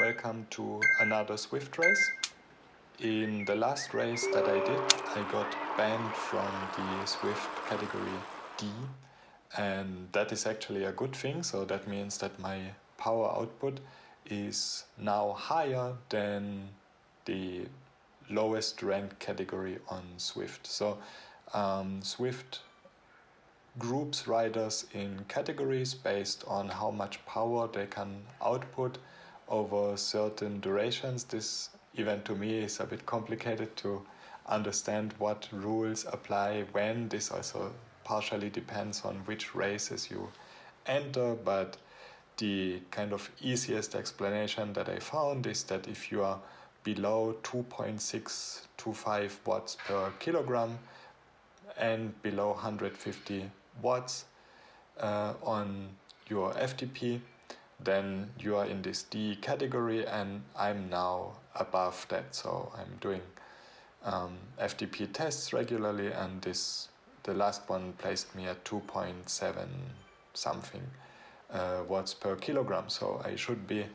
welcome to another Zwift race. In the last race that I did, I got banned from the Zwift category D, and that is actually a good thing. So that means that my power output is now higher than the lowest ranked category on Zwift. So Zwift groups riders in categories based on how much power they can output over certain durations. This even to me is a bit complicated to understand what rules apply when. This also partially depends on which races you enter, but the kind of easiest explanation that I found is that if you are below 2.625 watts per kilogram and below 150 watts on your FTP, then you are in this D category, and I'm now above that. So I'm doing FTP tests regularly, and the last one placed me at 2.7 something watts per kilogram. So I should be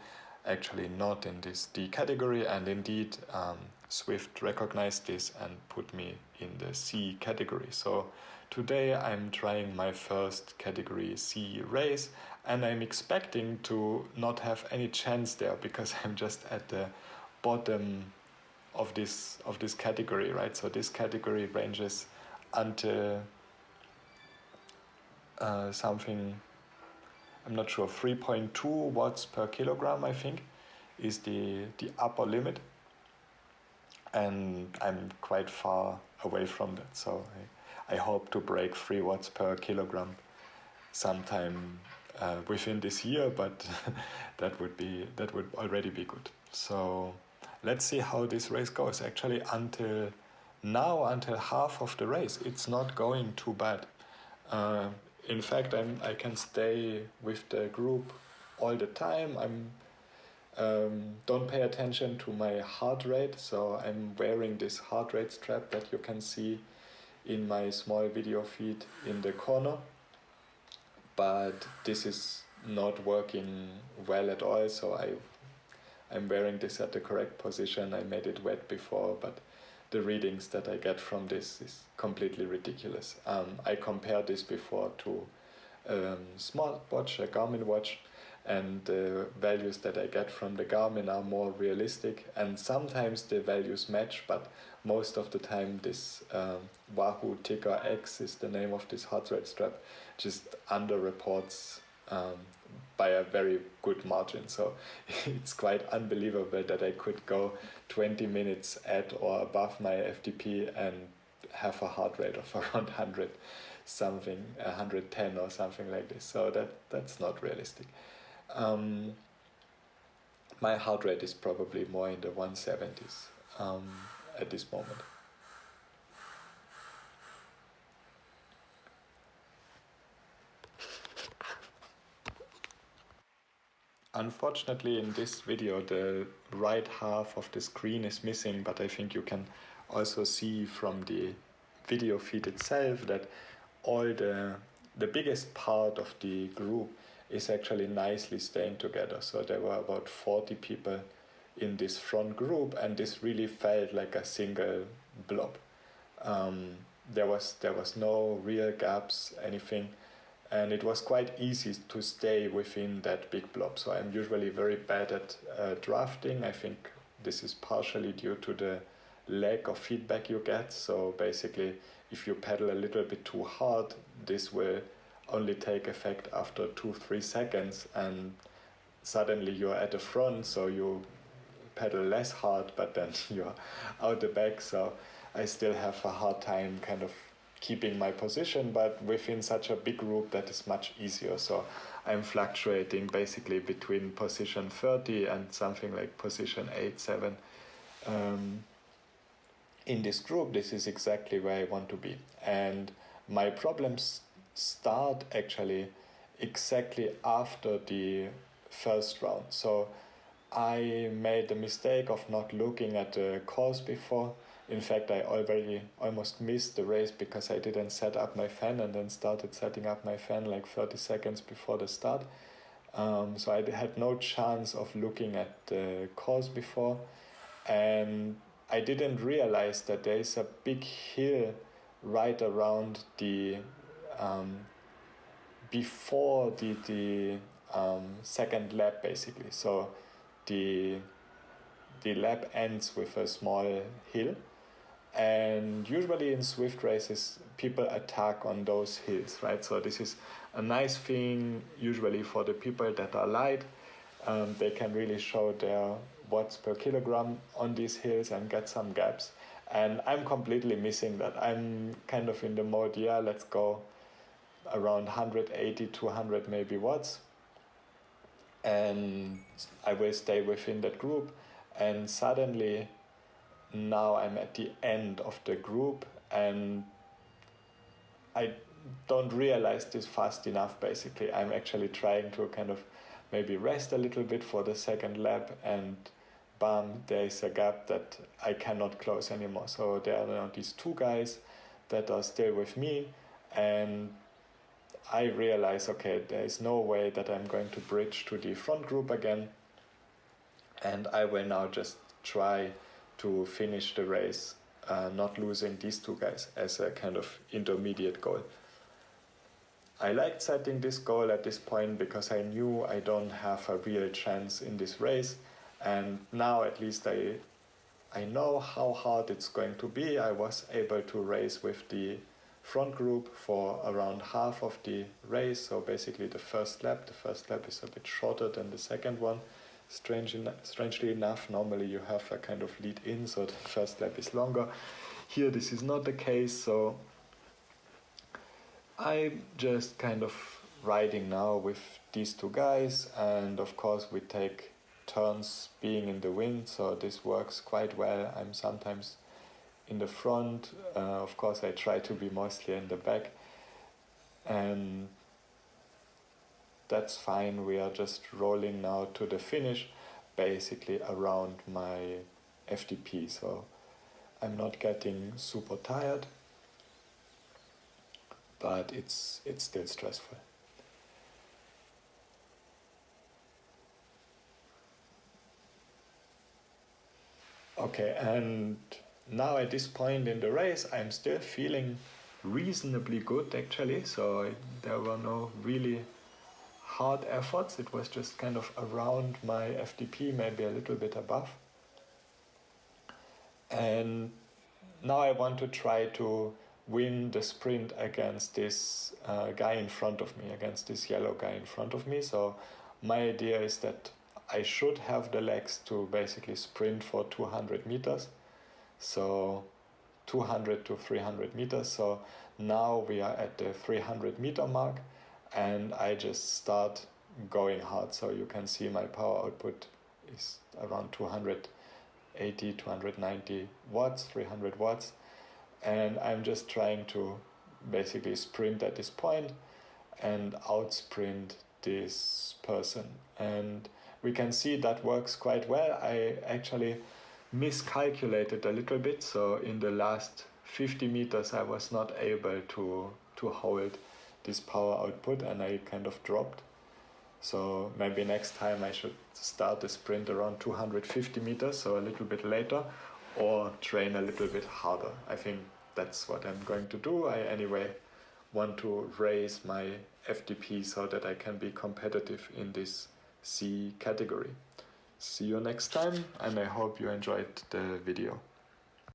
actually not in this D category, and indeed Zwift recognized this and put me in the C category. So today I'm trying my first category C race, and I'm expecting to not have any chance there because I'm just at the bottom of this category, right? So this category ranges until something, I'm not sure, 3.2 watts per kilogram, I think, is the upper limit. And I'm quite far away from that. So I hope to break 3 watts per kilogram sometime within this year, but that would already be good. So let's see how this race goes. Actually, until half of the race, it's not going too bad. In fact, I can stay with the group all the time. Don't pay attention to my heart rate, so I'm wearing this heart rate strap that you can see in my small video feed in the corner, but this is not working well at all. So I'm wearing this at the correct position. I made it wet before, but the readings that I get from this is completely ridiculous. I compared this before to smartwatch, a Garmin watch, and the values that I get from the Garmin are more realistic, and sometimes the values match, but most of the time this Wahoo Ticker X is the name of this heart rate strap, just underreports by a very good margin. So it's quite unbelievable that I could go 20 minutes at or above my FTP and have a heart rate of around 100 something, 110 or something like this. So that's not realistic. My heart rate is probably more in the 170s at this moment. Unfortunately, in this video, the right half of the screen is missing, but I think you can also see from the video feed itself that all the biggest part of the group is actually nicely staying together. So there were about 40 people in this front group, and this really felt like a single blob. There was no real gaps, anything, and it was quite easy to stay within that big blob. So I'm usually very bad at drafting. I think this is partially due to the lack of feedback you get. So basically, if you pedal a little bit too hard, this will only take effect after 2-3 seconds, and suddenly you're at the front, so you pedal less hard, but then you're out the back. So I still have a hard time kind of keeping my position, but within such a big group that is much easier. So I'm fluctuating basically between position 30 and something like position 8-7. In this group, this is exactly where I want to be. And my problems start actually exactly after the first round. So I made the mistake of not looking at the course before. In fact, I already almost missed the race because I didn't set up my fan, and then started setting up my fan like 30 seconds before the start. So I had no chance of looking at the course before, and I didn't realize that there is a big hill right around the before the second lap, basically. So the lap ends with a small hill, and usually in Zwift races people attack on those hills, right? So this is a nice thing usually for the people that are light. They can really show their watts per kilogram on these hills and get some gaps, and I'm completely missing that. I'm kind of in the mode, yeah, let's go around 180 200 maybe watts, and I will stay within that group. And suddenly now I'm at the end of the group, and I don't realize this fast enough. Basically, I'm actually trying to kind of maybe rest a little bit for the second lap, and bam, there is a gap that I cannot close anymore. So there are now these two guys that are still with me, and I realize, okay, there is no way that I'm going to bridge to the front group again, and I will now just try to finish the race, not losing these two guys, as a kind of intermediate goal. I liked setting this goal at this point because I knew I don't have a real chance in this race, and now at least I know how hard it's going to be. I was able to race with the front group for around half of the race, so basically the first lap. The first lap is a bit shorter than the second one. Strangely enough, normally you have a kind of lead in, so the first lap is longer. Here this is not the case, so I'm just kind of riding now with these two guys, and of course we take turns being in the wind, so this works quite well. I'm sometimes in the front, of course I try to be mostly in the back, and that's fine. We are just rolling now to the finish, basically around my FTP, so I'm not getting super tired, but it's still stressful. Okay, and now at this point in the race, I'm still feeling reasonably good actually, so there were no really hard efforts. It was just kind of around my FTP, maybe a little bit above. And now I want to try to win the sprint against this guy in front of me, against this yellow guy in front of me. So my idea is that I should have the legs to basically sprint for 200 meters. So 200 to 300 meters. So now we are at the 300 meter mark, and I just start going hard. So you can see my power output is around 280, 290 watts, 300 watts. And I'm just trying to basically sprint at this point and outsprint this person. And we can see that works quite well. I actually miscalculated a little bit, so in the last 50 meters I was not able to hold this power output, and I kind of dropped. So maybe next time I should start the sprint around 250 meters, so a little bit later, or train a little bit harder. I think that's what I'm going to do. I anyway want to raise my FTP so that I can be competitive in this C category. See you next time, and I hope you enjoyed the video.